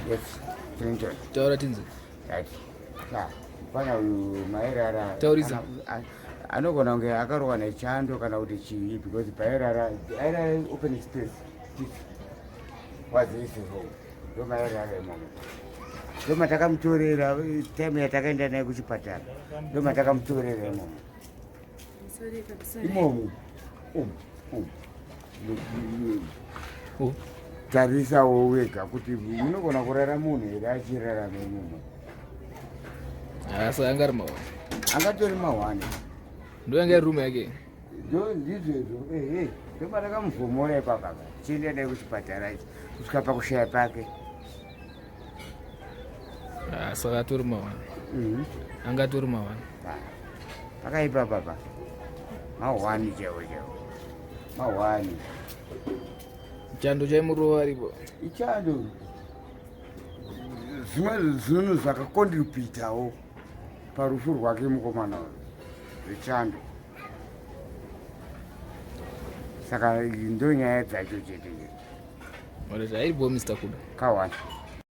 Yes, Clinton. Taura tinze. Right. Pana uyu Pairara. Tauriza. Anogona kunge akarohwa nechando kana kuti chii because Pairara open space. Wadzise ho. Ndo Pairara imomo. Ndo matakamutorera time yatakaenda naye kuchipatara. Ndo matakamutorera imomo. Imomo. Tarisawo wega kuti munogona kurara munhu here achirarama imomo. Asa angari mawani. Angatori mawani. Ndo yanga room yake. Ndizvo ndo matakamuvhomora ipapa chienda naye kuchipatara kusvika pakushaya pake. Saka atori mawani. Angatori mawani. Pakaipa papa. Mawani chaiwo. Mawani. Chando chaimurova aripo. Ichando. Zvimwe zvinhu zvakakontribhutawo parufu rwake mukomana zvechando. Saka ndo nyaya dzacho chete. Iripo Mr. Kuda. Kawani.